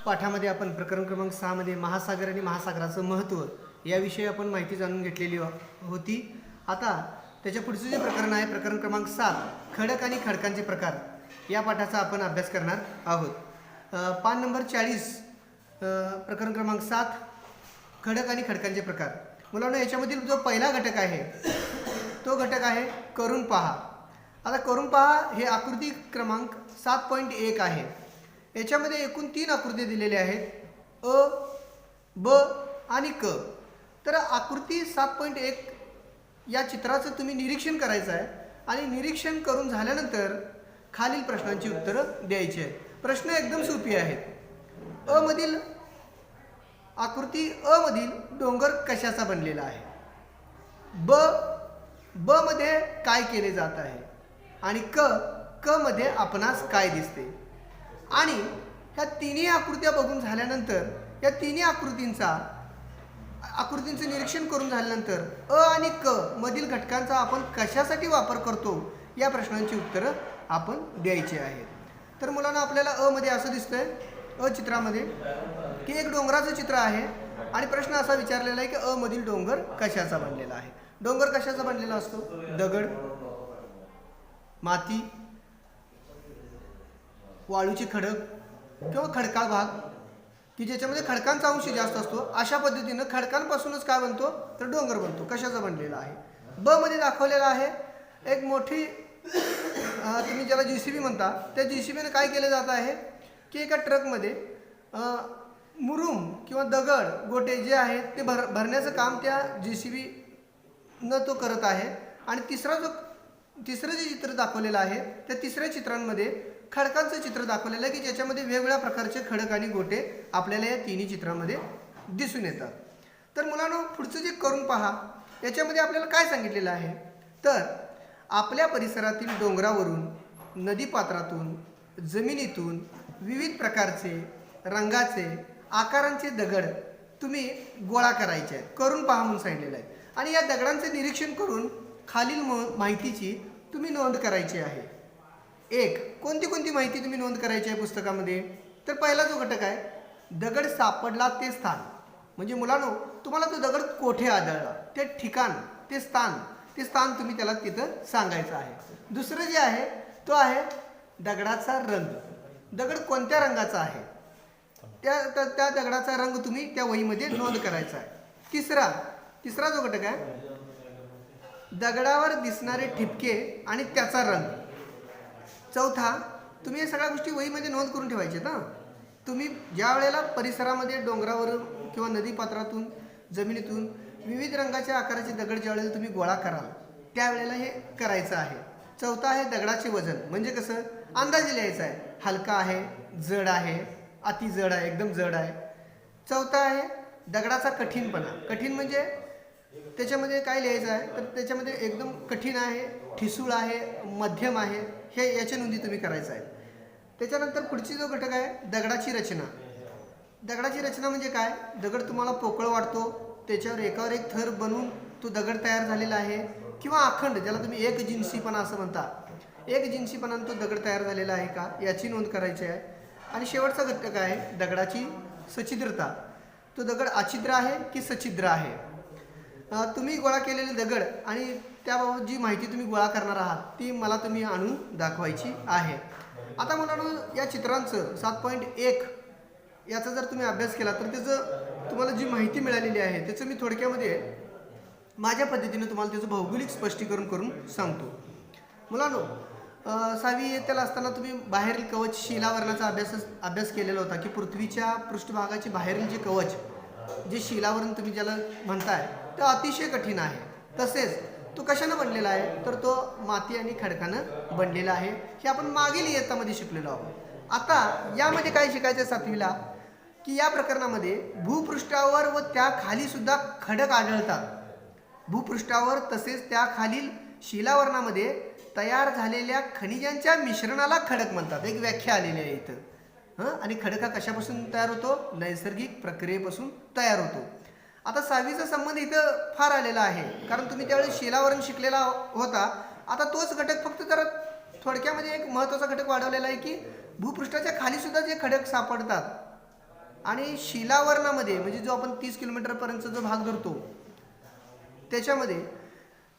पाठामध्ये आपण प्रकरण क्रमांक 6 मध्ये महासागर आणि महासागराचं महत्त्व याविषयी आपण माहिती जाणून घेतलेली होती। आता त्याच्या पुढचे जे प्रकरण आहे प्रकरण क्रमांक 7 खडक आणि खडकांचे प्रकार या पाठाचा आपण अभ्यास करणार आहोत। पान नंबर 40 प्रकरण क्रमांक 7 खडक आणि खडकांचे प्रकार। मुलांनो याच्यामधील जो पहिला घटक आहे तो घटक आहे करून पहा। आता करून पहा हे आकृती क्रमांक 7.1 आहे। याच्यामध्ये एकूण 3 आकृती दिलेल्या आहेत अ, ब आणि क। तर आकृती 7.1 या चित्राचं तुम्ही निरीक्षण करायचं आहे आणि निरीक्षण करून झाल्यानंतर खालील प्रश्नांची उत्तरं द्यायची आहेत। प्रश्न एकदम सोपे आहेत। अ मधील आकृती अ मधील डोंगर कशाचा बनलेला आहे, ब मध्ये काय केले जात आहे आणि क मध्ये आपणास काय दिसते। आणि ह्या तिन्ही आकृत्या बघून झाल्यानंतर या तिन्ही आकृतींचं निरीक्षण करून झाल्यानंतर अ आणि क मधील घटकांचा आपण कशासाठी वापर करतो या प्रश्नांची उत्तरं आपण द्यायची आहेत। तर मुलांना आपल्याला अ मध्ये असं दिसतंय अ चित्रामध्ये की एक डोंगराचं चित्र आहे आणि प्रश्न असा विचारलेला आहे की अ मधील डोंगर कशाचा बनलेला आहे। डोंगर कशाचा बनलेला असतो, दगड, माती, वाळूचे खडक किंवा खडकाळ भाग की ज्याच्यामध्ये खडकांचा अंश जास्त असतो। अशा पद्धतीनं खडकांपासूनच काय बनतो तर डोंगर बनतो। कशाचा बनलेला आहे, ब मध्ये दाखवलेला आहे एक मोठी तुम्ही ज्याला JCB म्हणता त्या JCBने काय केले जात आहे की एका ट्रकमध्ये मुरुम किंवा दगड गोटे जे आहेत ते भरण्याचं काम त्या JCB न तो करत आहे। आणि तिसरं जे चित्र दाखवलेलं आहे त्या तिसऱ्या चित्रांमध्ये खडकांचं चित्र दाखवलेलं आहे की ज्याच्यामध्ये वेगवेगळ्या प्रकारचे खडक आणि गोटे आपल्याला या तिन्ही चित्रांमध्ये दिसून येतात। तर मुलांनो पुढचं जे करून पहा याच्यामध्ये आपल्याला काय सांगितलेलं आहे तर आपल्या परिसरातील डोंगरावरून, नदीपात्रातून, जमिनीतून विविध प्रकारचे रंगाचे आकारांचे दगड तुम्ही गोळा करायचे आहेत, करून पहा म्हणून सांगितलेलं आहे। आणि या दगडांचे निरीक्षण करून खालील माहितीची तुम्ही नोंद करायची आहे। एक कोणती माहिती तुम्ही नोंद करायची आहे पुस्तकामध्ये तर पहिला जो घटक आहे दगड सापडला ते स्थान, म्हणजे मुलांनो तुम्हाला तो दगड कोठे आढळला ते ठिकाण ते स्थान तुम्ही त्याला तिथं सांगायचं आहे। दुसरं जे आहे तो आहे दगडाचा रंग, दगड कोणत्या रंगाचा आहे त्या दगडाचा रंग तुम्ही त्या वहीमध्ये नोंद करायचा आहे। तिसरा जो घटक आहे दगडावर दिसणारे ठिपके आणि त्याचा रंग। चौथा तुम्ही या सगळ्या गोष्टी वहीमध्ये नोंद करून ठेवायचे ना। तुम्ही ज्या वेळेला परिसरामध्ये डोंगरावरून किंवा नदीपात्रातून जमिनीतून विविध रंगाच्या आकाराचे दगड ज्या वेळेला तुम्ही गोळा कराल त्यावेळेला हे करायचं आहे। चौथा आहे दगडाचे वजन, म्हणजे कसं अंदाजे लिहायचं आहे, हलका आहे, जड आहे, अति जड आहे, एकदम जड आहे। चौथा आहे दगडाचा कठीणपणा, कठीण म्हणजे त्याच्यामध्ये काय लिहायचं आहे तर त्याच्यामध्ये एकदम कठीण आहे, ठिसूळ आहे, मध्यम आहे, हे याच्या नोंदी तुम्ही करायचं आहे। त्याच्यानंतर पुढची जो घटक आहे दगडाची रचना। दगडाची रचना म्हणजे काय, दगड तुम्हाला पोकळ वाटतो, त्याच्यावर एकावर एक थर बनवून तो दगड तयार झालेला आहे किंवा अखंड ज्याला तुम्ही एक जिन्सीपणा असं म्हणता, एक जिन्सीपणाने तो दगड तयार झालेला आहे का याची नोंद करायची आहे। आणि शेवटचा घटक आहे दगडाची सच्छिद्रता, तो दगड अछिद्र आहे की सच्छिद्र आहे। तुम्ही गोळा केलेले दगड आणि त्याबाबत जी माहिती तुम्ही गोळा करणार आहात ती मला तुम्ही आणून दाखवायची आहे। आता मुलांनो या चित्रांचं 7.1 याचा जर तुम्ही अभ्यास केला तर त्याचं तुम्हाला जी माहिती मिळालेली आहे त्याचं मी थोडक्यामध्ये माझ्या पद्धतीने तुम्हाला त्याचं भौगोलिक स्पष्टीकरण करून सांगतो। मुलांनो 6वी इयत्तेला असताना तुम्ही बाहेरील कवच शिलावरणाचा अभ्यास केलेला होता की पृथ्वीच्या पृष्ठभागाचे बाहेरील जे कवच जे शिलावरण तुम्ही ज्याला म्हणताय तो अतिशय कठीण आहे। तसेच तो कशानं बनलेला आहे तर तो माती आणि खडकानं बनलेला आहे, हे आपण मागील इयत्तामध्ये शिकलेलो आहोत। आता यामध्ये काय शिकायचं 7वीला की या प्रकरणामध्ये भूपृष्ठावर व त्या खाली सुद्धा खडक आढळतात। भूपृष्ठावर तसेच त्या खालील शिलावरणामध्ये तयार झालेल्या खनिजांच्या मिश्रणाला खडक म्हणतात, एक व्याख्या आलेली आहे इथं। आणि खडक हा कशापासून तयार होतो, नैसर्गिक प्रक्रियेपासून तयार होतो। आता 6वीचा संबंध इथं फार आलेला आहे कारण तुम्ही त्यावेळेस शिलावरण शिकलेला होता। आता तोच घटक फक्त जरा थोडक्यामध्ये एक महत्त्वाचा घटक वाढवलेला आहे की भूपृष्ठाच्या खाली सुद्धा जे खडक सापडतात आणि शिलावरणामध्ये म्हणजे जो आपण 30 किलोमीटरपर्यंतचा जो भाग धरतो त्याच्यामध्ये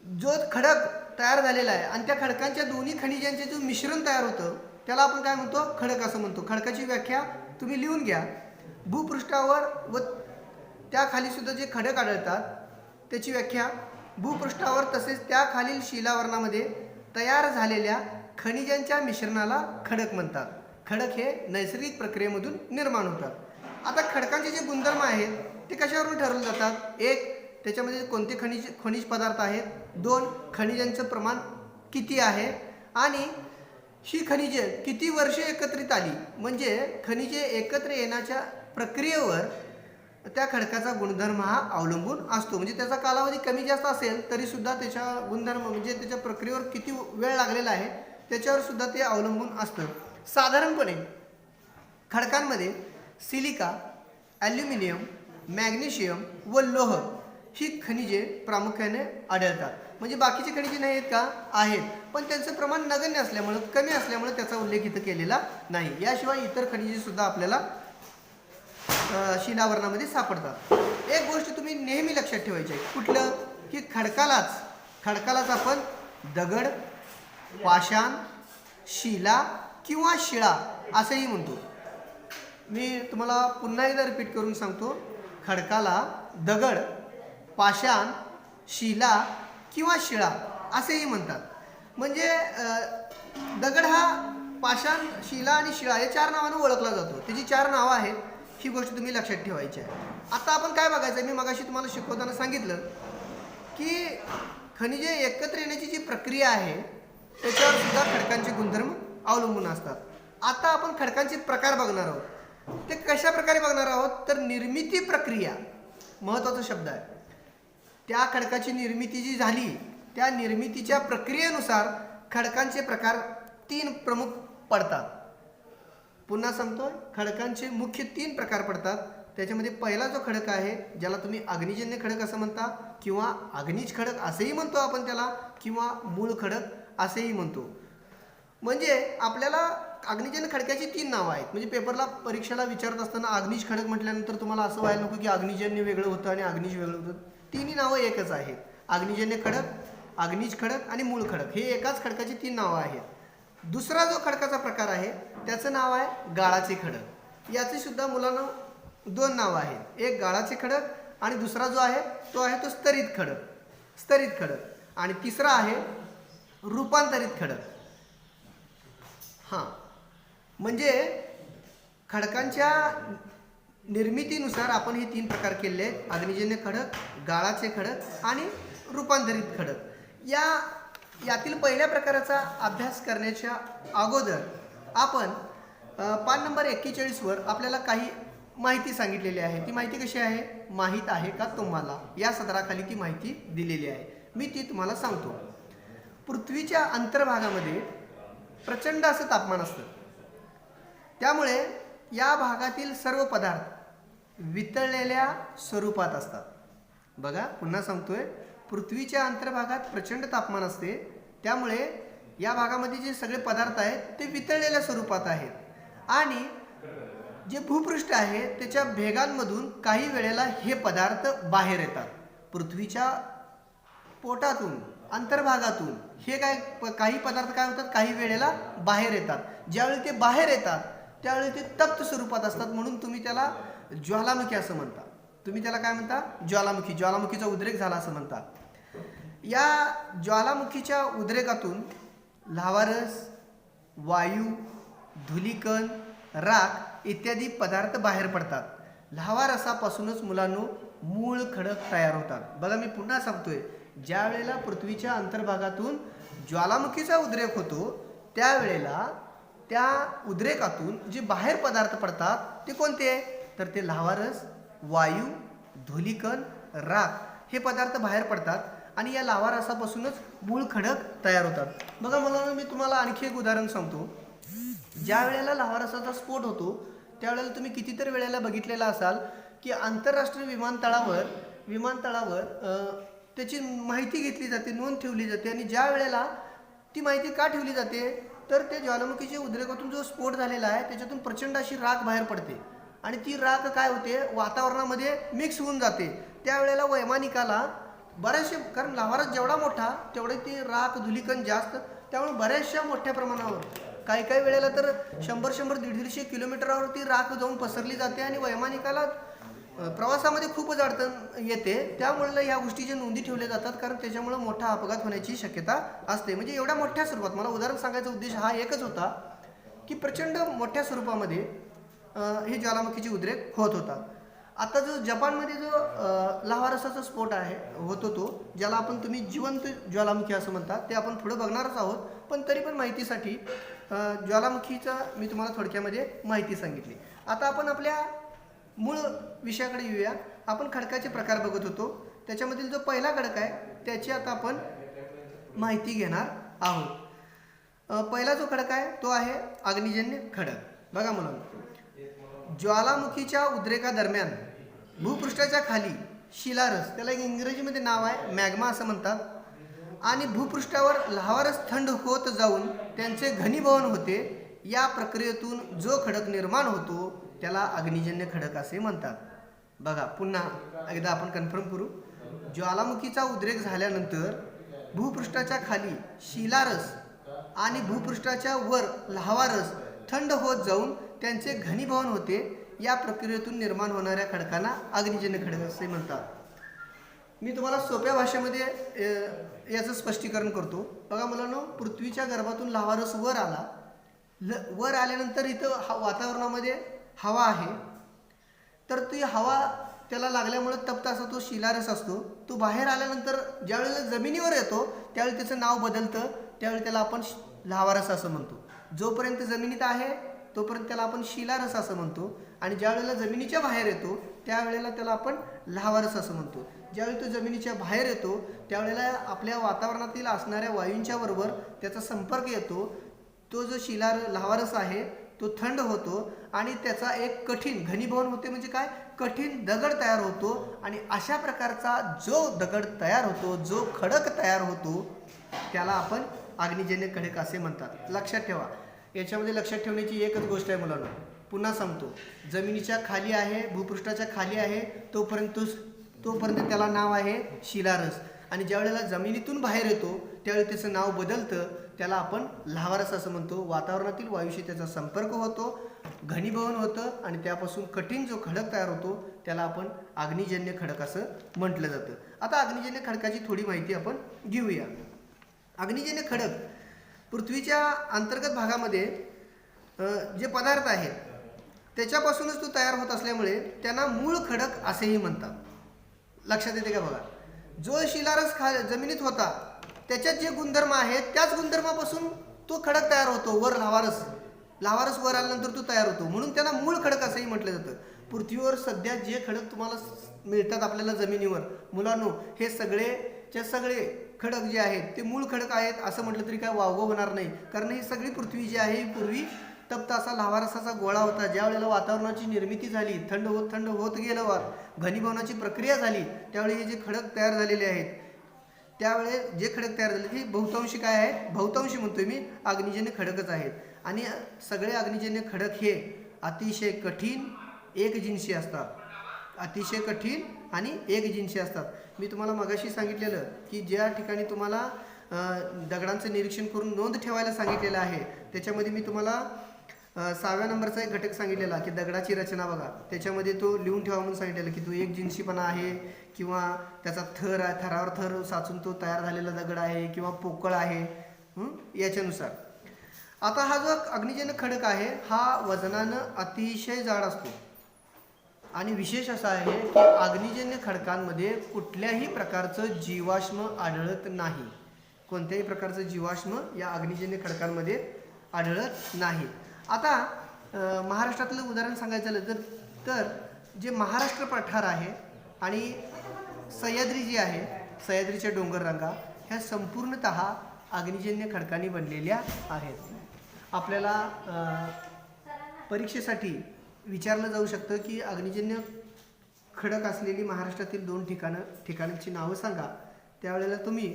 जो खडक तयार झालेला आहे आणि त्या खडकांच्या दोन्ही खनिजांचे जो मिश्रण तयार होतं त्याला आपण काय म्हणतो, खडक असं म्हणतो. खडकाची व्याख्या तुम्ही लिहून घ्या. भूपृष्ठावर व त्या खाली सुद्धा जे खडक आढळतात त्याची व्याख्या भूपृष्ठावर तसेच त्या खालील शिलावरणामध्ये तयार झालेल्या खनिजांच्या मिश्रणाला खडक म्हणतात. खडक हे नैसर्गिक प्रक्रियेमधून निर्माण होतात. आता खडकांचे जे गुणधर्म आहेत ते कशावरून ठरवले जातात? एक, त्याच्यामध्ये कोणते खनिज पदार्थ आहेत. दोन, खनिजांचं प्रमाण किती आहे. आणि ही खनिजे किती वर्षे एकत्रित आली म्हणजे खनिजे एकत्र येण्याच्या प्रक्रियेवर त्या खडकाचा गुणधर्म हा अवलंबून असतो. म्हणजे त्याचा कालावधी कमी जास्त असेल तरी सुद्धा त्याच्या गुणधर्म म्हणजे त्याच्या प्रक्रियेवर किती वेळ लागलेला आहे त्याच्यावर सुद्धा ते अवलंबून असतं. साधारणपणे खडकांमध्ये सिलिका, ॲल्युमिनियम, मॅग्नेशियम व लोह ही खनिजे प्रामुख्याने आढळतात. म्हणजे बाकीचे खनिजे नाही आहेत का? आहेत, पण त्यांचं प्रमाण नगण्य असल्यामुळं, कमी असल्यामुळे त्याचा उल्लेख इथं केलेला नाही. याशिवाय इतर खनिजे सुद्धा आपल्याला शिलावरणामध्ये सापडतात. एक गोष्ट तुम्ही नेहमी लक्षात ठेवायची आहे, कुठलं की खडकालाच आपण दगड, पाषाण, शिला किंवा शिळा असंही म्हणतो. मी तुम्हाला पुन्हा एकदा रिपीट करून सांगतो. खडकाला दगड, पाषाण, शिला किंवा शिळा असेही म्हणतात. म्हणजे दगड हा पाषाण, शिला आणि शिळा या 4 नावानं ओळखला जातो. त्याची 4 नावं आहेत. ही गोष्ट तुम्ही लक्षात ठेवायची आहे. आता आपण काय बघायचं आहे, मी मगाशी तुम्हाला शिकवताना सांगितलं की खनिजे एकत्र येण्याची जी प्रक्रिया आहे त्याच्यावर सुद्धा खडकांचे गुणधर्म अवलंबून असतात. आता आपण खडकांचे प्रकार बघणार आहोत. ते कशा प्रकारे बघणार आहोत तर निर्मिती प्रक्रिया महत्त्वाचा शब्द आहे. त्या खडकाची निर्मिती जी झाली त्या निर्मितीच्या प्रक्रियेनुसार खडकांचे प्रकार 3 प्रमुख पडतात. पुन्हा सांगतोय, खडकांचे मुख्य 3 प्रकार पडतात. त्याच्यामध्ये पहिला जो खडक आहे ज्याला तुम्ही अग्निजन्य खडक असं म्हणता किंवा अग्निज खडक असेही म्हणतो आपण त्याला, किंवा मूळ खडक असेही म्हणतो. म्हणजे आपल्याला अग्निजन्य खडकाची 3 नावं आहेत. म्हणजे पेपरला परीक्षेला विचारत असताना अग्निज खडक म्हटल्यानंतर तुम्हाला असं व्हायला नको की अग्निजन्य वेगळं होतं आणि अग्निज वेगळं होतं. तिन्ही नावं एकच आहेत. अग्निजन्य खडक, अग्निज खडक आणि मूळ खडक हे एकाच खडकाची 3 नावं आहेत. दुसरा जो खडकाचा प्रकार आहे त्याचं नाव आहे गाळाचे खडक. याचे सुद्धा मुलांना 2 नावं आहेत. एक गाळाचे खडक आणि दुसरा जो आहे तो स्तरित खडक. आणि तिसरा आहे रूपांतरित खडक. हां, म्हणजे खडकांच्या निर्मितीनुसार आपण हे 3 प्रकार केले आहेत. अग्निजन्य खडक, गाळाचे खडक आणि रूपांतरित खडक. यातील पहिल्या प्रकाराचा अभ्यास करण्याच्या अगोदर आपण पान नंबर 41 वर आपल्याला काही माहिती सांगितलेली आहे. ती माहिती कशी आहे? माहीत आहे का तुम्हाला? या सदराखाली ती माहिती दिलेली आहे. मी ती तुम्हाला सांगतो. पृथ्वीच्या अंतर्भागामध्ये प्रचंड असं तापमान असतं. त्यामुळे या भागातील सर्व पदार्थ वितळलेल्या स्वरूपात असतात. बघा, पुन्हा सांगतोय, पृथ्वीच्या अंतर्भागात प्रचंड तापमान असते. त्यामुळे या भागामध्ये जे सगळे पदार्थ आहेत ते वितळलेल्या स्वरूपात आहेत. आणि जे भूपृष्ठ आहे त्याच्या भेगांमधून काही वेळेला हे पदार्थ बाहेर येतात. पृथ्वीच्या पोटातून, अंतर्भागातून हे काही पदार्थ काय होतात, काही वेळेला बाहेर येतात. ज्यावेळी ते बाहेर येतात त्यावेळी ते तप्त स्वरूपात असतात. म्हणून तुम्ही त्याला ज्वालामुखी असं म्हणता. तुम्ही त्याला काय म्हणता? ज्वालामुखीचा उद्रेक झाला असं म्हणता. या ज्वालामुखीच्या उद्रेकातून लावारस, वायू, धुलीकण, राख इत्यादी पदार्थ बाहेर पडतात. लावारसापासूनच मुलांनो मूळ खडक तयार होतात. बघा, मी पुन्हा सांगतोय, ज्या वेळेला पृथ्वीच्या अंतर्भागातून ज्वालामुखीचा उद्रेक होतो त्यावेळेला त्या उद्रेकातून जे बाहेर पदार्थ पडतात ते कोणते? तर ते लावारस, वायू, धुलीकण, राख हे पदार्थ बाहेर पडतात आणि या लावारसापासूनच मूळ खडक तयार होतात. बघा, मला मी तुम्हाला आणखी एक उदाहरण सांगतो. ज्या वेळेला लावारसाचा स्फोट होतो त्यावेळेला तुम्ही कितीतरी वेळेला बघितलेला असाल की आंतरराष्ट्रीय विमानतळावर त्याची माहिती घेतली जाते, नोंद ठेवली जाते. आणि ज्या वेळेला ती माहिती का ठेवली जाते तर ते ज्वालामुखीच्या उद्रेकातून जो स्फोट झालेला आहे त्याच्यातून प्रचंड अशी राख बाहेर पडते आणि ती राख काय होते वातावरणामध्ये मिक्स होऊन जाते. त्यावेळेला वैमानिकाला बऱ्याचशा, कारण लाव्हारस जेवढा मोठा तेवढे ती राख धुलीकण जास्त, त्यामुळे बऱ्याचशा मोठ्या प्रमाणावर काही काही वेळेला तर 100-100, 150 किलोमीटरवर ती राख जाऊन पसरली जाते आणि वैमानिकाला प्रवासामध्ये खूपच अडचण येते. त्यामुळे ह्या गोष्टीच्या नोंदी ठेवल्या जातात, कारण त्याच्यामुळे मोठा अपघात होण्याची शक्यता असते. म्हणजे एवढ्या मोठ्या स्वरूपात, मला उदाहरण सांगायचा उद्देश हा एकच होता की प्रचंड मोठ्या स्वरूपामध्ये हे ज्वालामुखीचे उद्रेक होत होता. आता जो जपानमध्ये जो लाव्हारसाचा स्फोट आहे होतो तो, ज्याला तुम्ही जिवंत ज्वालामुखी असं म्हणता, ते आपण पुढे बघणारच आहोत. पण तरी पण माहितीसाठी ज्वालामुखीचा मी तुम्हाला थोडक्यामध्ये माहिती सांगितली. आता आपण आपल्या मूळ विषयाकडे येऊया. आपण खडकाचे प्रकार बघत होतो. त्याच्यामधील जो पहिला खडक आहे त्याची आता आपण माहिती घेणार आहोत. पहिला जो खडक आहे तो आहे अग्निजन्य खडक. बघा मुलांनो, ज्वालामुखीच्या उद्रेकादरम्यान भूपृष्ठाच्या खाली शिलारस, त्याला एक इंग्रजीमध्ये नाव आहे मॅग्मा असं म्हणतात, आणि भूपृष्ठावर लाव्हारस थंड होत जाऊन त्यांचे घनीभवन होते. या प्रक्रियेतून जो खडक निर्माण होतो त्याला अग्निजन्य खडक असे म्हणतात. बघा पुन्हा एकदा आपण कन्फर्म करू. ज्वालामुखीचा उद्रेक झाल्यानंतर भूपृष्ठाच्या खाली शिलारस आणि भूपृष्ठाच्या वर लाव्हारस थंड होत जाऊन त्यांचे घनीभवन होते. या प्रक्रियेतून निर्माण होणाऱ्या खडकांना अग्निजन्य खडक असे म्हणतात. मी तुम्हाला सोप्या भाषेमध्ये याचं स्पष्टीकरण करतो. बघा मुलांनो, पृथ्वीच्या गर्भातून लाव्हारस वर आला, वर आल्यानंतर इथं वातावरणामध्ये हवा आहे, तर ती हवा त्याला लागल्यामुळे तप्त असा तो शिलारस असतो. तो बाहेर आल्यानंतर ज्यावेळेला जमिनीवर येतो त्यावेळी त्याचं नाव बदलतं. त्यावेळी त्याला आपण लाव्हारस असं म्हणतो. जोपर्यंत जमिनीत आहे तोपर्यंत त्याला आपण शिलारस असं म्हणतो, आणि ज्यावेळेला जमिनीच्या बाहेर येतो त्यावेळेला त्याला आपण लाव्हारस असं म्हणतो. ज्यावेळी तो जमिनीच्या बाहेर येतो त्यावेळेला आपल्या वातावरणातील असणाऱ्या वायूंच्या बरोबर त्याचा संपर्क येतो. तो जो लाव्हारस आहे तो थंड होतो आणि त्याचा एक कठीण घनीभवन होते. म्हणजे काय, कठीण दगड तयार होतो. आणि अशा प्रकारचा जो दगड तयार होतो, जो खडक तयार होतो, त्याला आपण अग्निजन्य खडक असे म्हणतात. लक्षात ठेवा. याच्यामध्ये लक्षात ठेवण्याची एकच गोष्ट आहे मुलांना, पुन्हा सांगतो. जमिनीच्या खाली आहे, भूपृष्ठाच्या खाली आहे, तोपर्यंत त्याला नाव आहे शिलारस. आणि ज्यावेळेला जमिनीतून बाहेर येतो त्यावेळी त्याचं नाव बदलतं, त्याला आपण लाव्हारस असं म्हणतो. वातावरणातील वायूशी त्याचा संपर्क होतो, घनीभवन होतं, आणि त्यापासून कठीण जो खडक तयार होतो त्याला आपण अग्निजन्य खडक असं म्हटलं जातं. आता अग्निजन्य खडकाची थोडी माहिती आपण घेऊया. अग्निजन्य खडक पृथ्वीच्या अंतर्गत भागामध्ये जे पदार्थ आहेत त्याच्यापासूनच तो तयार होत असल्यामुळे त्यांना मूळ खडक असेही म्हणतात. लक्षात येते का बघा. जो शिलारस जमिनीत होता त्याच्यात जे गुणधर्म आहेत त्याच गुणधर्मापासून तो खडक तयार होतो. वर लाव्हारस वर आल्यानंतर तो तयार होतो, म्हणून त्यांना मूळ खडक असंही म्हटलं जातं. पृथ्वीवर सध्या जे खडक तुम्हाला मिळतात आपल्याला जमिनीवर मुलांनो, हे सगळे खडक जे आहेत ते मूळ खडक आहेत असं म्हटलं तरी काय वावगं होणार नाही. कारण ही सगळी पृथ्वी जी आहे ही पूर्वी तप्त असा लाव्हारसाचा गोळा होता. ज्या वेळेला वातावरणाची निर्मिती झाली, थंड होत गेलं, घनीभवनाची प्रक्रिया झाली, त्यावेळी हे जे खडक तयार झालेले आहेत, त्यावेळेस जे खडक तयार झाले ते बहुतांशी काय आहेत, बहुतांशी म्हणतोय मी, अग्निजन्य खडकच आहेत. आणि सगळे अग्निजन्य खडक हे अतिशय कठीण एकजिन्सी असतात. अतिशय कठीण आणि एकजिन्सी असतात. मी तुम्हाला मगाशी सांगितलेलं की ज्या ठिकाणी तुम्हाला दगडांचं निरीक्षण करून नोंद ठेवायला सांगितलेलं आहे त्याच्यामध्ये मी तुम्हाला 6व्या नंबरचा एक घटक सांगितलेला की दगडाची रचना बघा, त्याच्यामध्ये तो लिहून ठेवा म्हणून सांगितलेलं की तो एकजिन्सीपणा आहे किंवा त्याचा थर आहे, थरावर थर साचून तो तयार झालेला दगड आहे किंवा पोकळ आहे, याच्यानुसार. आता हा जो अग्निजन्य खडक आहे हा वजनानं अतिशय जाड असतो. आणि विशेष असं आहे की अग्निजन्य खडकांमध्ये कुठल्याही प्रकारचं जीवाश्म आढळत नाही. कोणत्याही प्रकारचं जीवाश्म या अग्निजन्य खडकांमध्ये आढळत नाही. आता महाराष्ट्रातलं उदाहरण सांगायचं झालं तर जे महाराष्ट्र पठार आहे आणि सह्याद्री जी आहे, सह्याद्रीच्या डोंगररांगा ह्या संपूर्णतः अग्निजन्य खडकांनी बनलेल्या आहेत. आपल्याला परीक्षेसाठी विचारलं जाऊ शकतं की अग्निजन्य खडक असलेली महाराष्ट्रातील 2 ठिकाणांची नावं सांगा. त्यावेळेला तुम्ही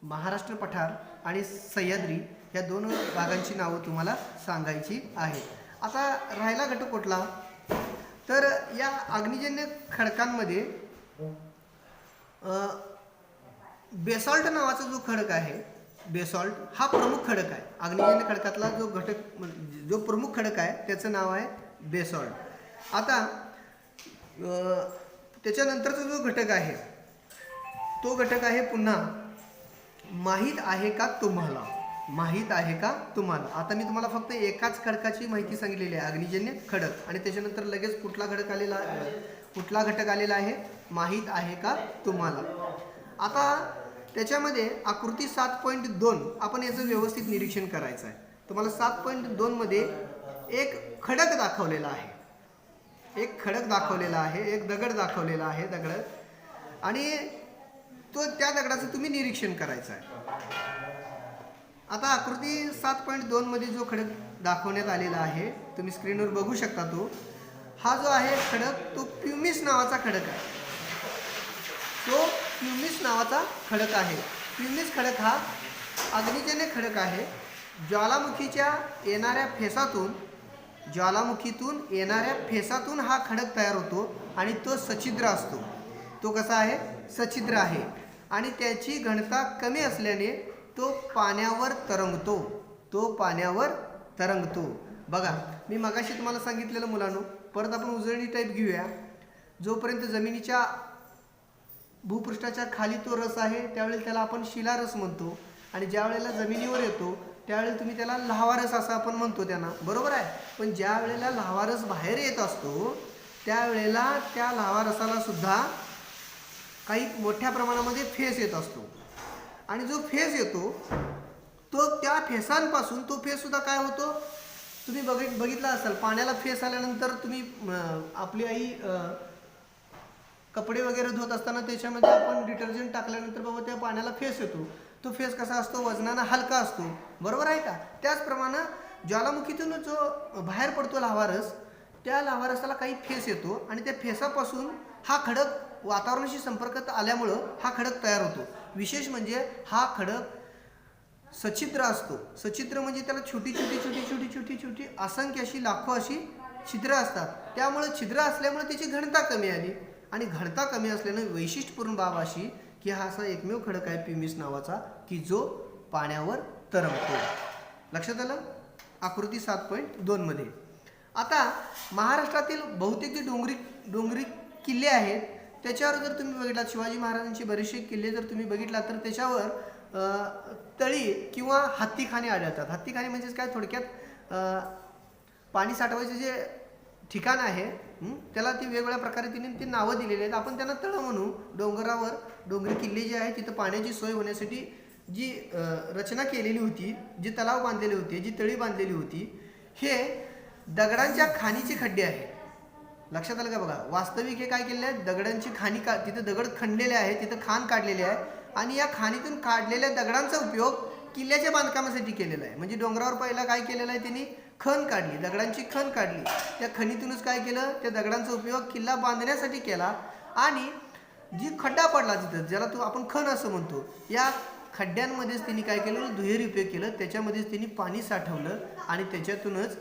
महाराष्ट्र पठार आणि सह्याद्री या 2 भागांची नावं तुम्हाला सांगायची आहेत. आता राहिला घटक कुठला, तर या अग्निजन्य खडकांमध्ये बेसॉल्ट नावाचा जो खडक आहे, बेसॉल्ट हा प्रमुख खडक आहे. अग्निजन्य खडकातला जो घटक, जो प्रमुख खडक आहे त्याचं नाव आहे बेसॉल्ट. आता त्याच्यानंतरचा जो घटक आहे तो घटक आहे पुन्हा माहीत आहे का तुम्हाला, माहीत आहे का तुम्हाला. आता मी तुम्हाला फक्त एकाच खडकाची माहिती सांगितलेली आहे, अग्निजन्य खडक, आणि त्याच्यानंतर लगेच कुठला घटक आलेला, कुठला घटक आलेला आहे, माहीत आहे का तुम्हाला. आता त्याच्यामध्ये आकृती 7.2 आपण याचं व्यवस्थित निरीक्षण करायचं आहे. तुम्हाला 7.2 मध्ये एक खडक दाखवलेला आहे, एक खडक दाखवलेला आहे, एक दगड दाखवलेला आहे, दगड, आणि तो त्या दगडाचं तुम्ही निरीक्षण करायचं आहे. आता आकृती 7.2 मध्ये जो खडक दाखवण्यात आलेला आहे तुम्ही स्क्रीनवर बघू शकता, तो हा जो आहे खडक तो प्युमिस नावाचा खडक आहे. तो प्युमिस नावाचा खडक आहे. प्युमिस खडक हा अग्निजन्य खडक आहे. ज्वालामुखीच्या येणाऱ्या फेसातून, ज्वालामुखीतून येणाऱ्या फेसातून हा खडक तयार होतो आणि तो सच्छिद्र असतो. तो कसा आहे, सच्छिद्र आहे, आणि त्याची घनता कमी असल्याने तो पाण्यावर तरंगतो, तो पाण्यावर तरंगतो. बघा मी मगाशी तुम्हाला सांगितलेलं मुलांनो, परत आपण उजळणी टाईप घेऊया. जोपर्यंत जमिनीच्या भूपृष्ठाच्या खाली तो रस आहे त्यावेळेला त्याला आपण शिलारस म्हणतो, आणि ज्या वेळेला जमिनीवर येतो त्यावेळेला तुम्ही त्याला लाव्हारस असं आपण म्हणतो त्यांना, बरोबर आहे. पण ज्या वेळेला लाव्हारस बाहेर येत असतो त्यावेळेला त्या लाव्हारसाला सुद्धा काही मोठ्या प्रमाणामध्ये फेस येत असतो, आणि जो फेस येतो तो त्या फेसांपासून, तो फेस सुद्धा काय होतो तुम्ही बघितला असाल. पाण्याला फेस आल्यानंतर तुम्ही आपली आई कपडे वगैरे धुत असताना त्याच्यामध्ये आपण डिटर्जंट टाकल्यानंतर बाबा त्या पाण्याला फेस येतो. तो फेस कसा असतो, वजनानं हलका असतो, बरोबर आहे का. त्याचप्रमाणे ज्वालामुखीतून जो बाहेर पडतो लाव्हारस, त्या लाव्हारसाला काही फेस येतो, आणि त्या फेसापासून हा खडक वातावरणाशी संपर्कात आल्यामुळं हा खडक तयार होतो. विशेष म्हणजे हा खडक सच्छिद्र असतो. सच्छिद्र म्हणजे त्याला छोटी छोटी छोटी छोटी छोटी छोटी असंख्य अशी लाखो अशी छिद्र असतात. त्यामुळे छिद्र असल्यामुळे त्याची घनता कमी आली, आणि घनता कमी असल्याने वैशिष्ट्यपूर्ण बाब अशी की हा असा एकमेव खडक आहे प्युमिस नावाचा की जो पाण्यावर तरंगतो. लक्षात आलं आकृती 7.2 मध्ये. आता महाराष्ट्रातील बहुतेक जे डोंगरी किल्ले आहेत त्याच्यावर जर तुम्ही बघितलात, शिवाजी महाराजांचे बरेचसे किल्ले जर तुम्ही बघितला तर त्याच्यावर तळी किंवा हत्तीखाने आढळतात. हत्तीखाने म्हणजेच काय, थोडक्यात पाणी साठवायचे जे ठिकाण आहे त्याला ती वेगवेगळ्या प्रकारे ते नावं दिलेली आहेत. आपण त्यांना तळं म्हणू. डोंगरावर डोंगरी किल्ले जे आहेत तिथं पाण्याची सोय होण्यासाठी जी रचना केलेली होती, जे तलाव बांधलेले होते, जी तळी बांधलेली होती, हे दगडांच्या खाणीचे खड्डे आहे. लक्षात आलं का बघा. वास्तविक हे काय केलेलं आहे, दगडांची खाणी तिथं दगड खणलेले आहे, तिथं खाण काढलेले आहे, आणि या खाणीतून काढलेल्या दगडांचा उपयोग किल्ल्याच्या बांधकामासाठी केलेला आहे. म्हणजे डोंगरावर पहिला काय केलेलं आहे, त्यांनी खण काढली, दगडांची खण काढली, त्या खणीतूनच काय केलं, त्या दगडांचा उपयोग किल्ला बांधण्यासाठी केला, आणि जी खड्डा पडला तिथं, ज्याला आपण खण असं म्हणतो, या खड्ड्यांमध्येच त्यांनी काय केलं, दुहेरी उपयोग केलं, त्याच्यामध्येच त्यांनी पाणी साठवलं, आणि त्याच्यातूनच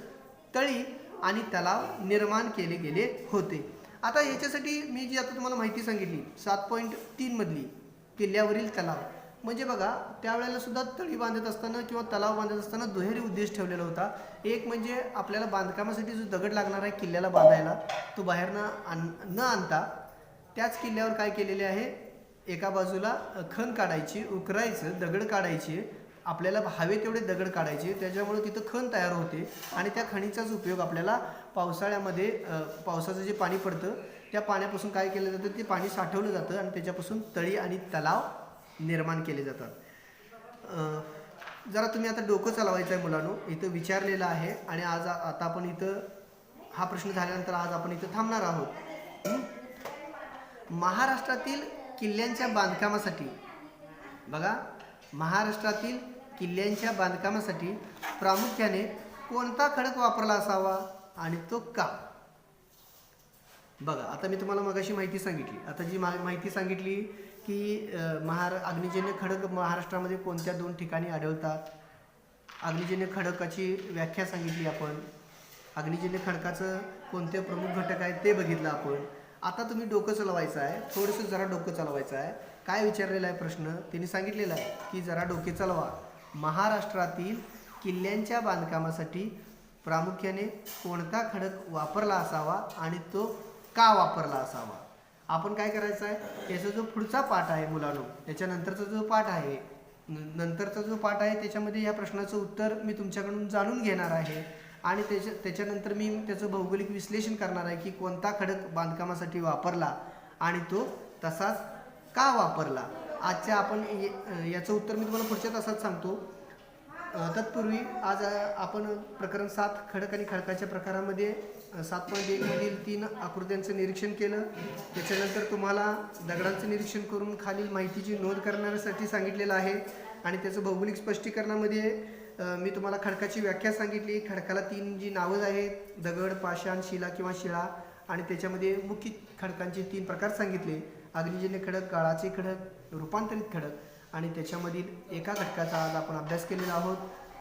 तळी आणि तलाव निर्माण केले गेले होते. आता याच्यासाठी मी जी आता तुम्हाला माहिती सांगितली 7.3 मधली किल्ल्यावरील तलाव, म्हणजे बघा त्यावेळेला सुद्धा तळी बांधत असताना किंवा तलाव बांधत असताना दुहेरी उद्देश ठेवलेला होता. एक म्हणजे आपल्याला बांधकामासाठी जो दगड लागणार आहे किल्ल्याला बांधायला, तो बाहेर न आणता त्याच किल्ल्यावर काय केलेले आहे, एका बाजूला खण काढायची, उकरायचं, दगड काढायचे, आपल्याला हवे तेवढे दगड काढायचे, त्याच्यामुळे तिथं खण तयार होते, आणि त्या खणीचाच उपयोग आपल्याला पावसाळ्यामध्ये पावसाचं जे पाणी पडतं त्या पाण्यापासून काय केलं जातं, ते पाणी साठवलं जातं, आणि त्याच्यापासून तळी आणि तलाव निर्माण केले जातात. जरा तुम्ही आता डोकं चालवायचं आहे मुलांनो, इथं विचारलेलं आहे, आणि आज आता आपण इथं हा प्रश्न झाल्यानंतर आज आपण इथं थांबणार आहोत. महाराष्ट्रातील किल्ल्यांच्या बांधकामासाठी बघा, महाराष्ट्रातील किल्ल्यांच्या बांधकामासाठी प्रामुख्याने कोणता खडक वापरला असावा आणि तो का. बघा आता मी तुम्हाला मगाशी माहिती सांगितली, आता जी माहिती सांगितली की अग्निजन्य खडक महाराष्ट्रामध्ये कोणत्या 2 ठिकाणी आढळतात, अग्निजन्य खडकाची व्याख्या सांगितली आपण, अग्निजन्य खडकाचं कोणते प्रमुख घटक आहेत ते बघितलं आपण. आता तुम्ही डोकं चालवायचं आहे, थोडंसं जरा डोकं चालवायचं आहे. काय विचारलेला आहे प्रश्न, त्यांनी सांगितलेलं आहे की जरा डोके चालवा. महाराष्ट्रातील किल्ल्यांच्या बांधकामासाठी प्रामुख्याने कोणता खडक वापरला असावा आणि तो का वापरला असावा. आपण काय करायचं आहे, याचा जो पुढचा पाठ आहे मुलांनो, त्याच्यानंतरचा जो पाठ आहे, नंतरचा जो पाठ आहे त्याच्यामध्ये या प्रश्नाचं उत्तर मी तुमच्याकडून जाणून घेणार आहे आणि त्याच्यानंतर मी त्याचं भौगोलिक विश्लेषण करणार आहे की कोणता खडक बांधकामासाठी वापरला आणि तो तसाच का वापरला. आजच्या आपण याचं उत्तर मी तुम्हाला पुढच्या तासात सांगतो. तत्पूर्वी आज आपण प्रकरण 7 खडक आणि खडकाच्या प्रकारामध्ये 7.1 मधील 3 आकृत्यांचं निरीक्षण केलं. त्याच्यानंतर तुम्हाला दगडांचं निरीक्षण करून खालील माहितीची नोंद करण्यासाठी सांगितलेलं आहे आणि त्याचं भौगोलिक स्पष्टीकरणामध्ये मी तुम्हाला खडकाची व्याख्या सांगितली. खडकाला 3 जी नावं आहेत, दगड, पाषाण, शिला किंवा शिळा, आणि त्याच्यामध्ये मुख्य खडकांचे 3 प्रकार सांगितले. अग्निजन्य खडक, गाळाचे खडक, रूपांतरित खडक, आणि त्याच्यामधील एका घटकाचा आज आपण अभ्यास केलेला आहोत.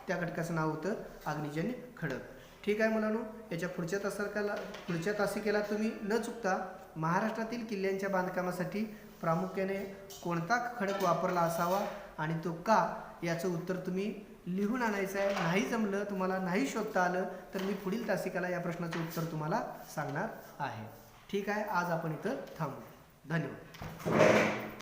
त्या घटकाचं नाव होतं अग्निजन्य खडक. ठीक आहे मुलांनो, याच्या पुढच्या तासिकेला तुम्ही न चुकता महाराष्ट्रातील किल्ल्यांच्या बांधकामासाठी प्रामुख्याने कोणता खडक वापरला असावा आणि तो का, याचं उत्तर तुम्ही लिहून आणायचं आहे. नाही जमलं, तुम्हाला नाही शोधता आलं, तर मी पुढील तासिकेला या प्रश्नाचं उत्तर तुम्हाला सांगणार आहे. ठीक आहे, आज आपण इथं थांबू. धन्यवाद.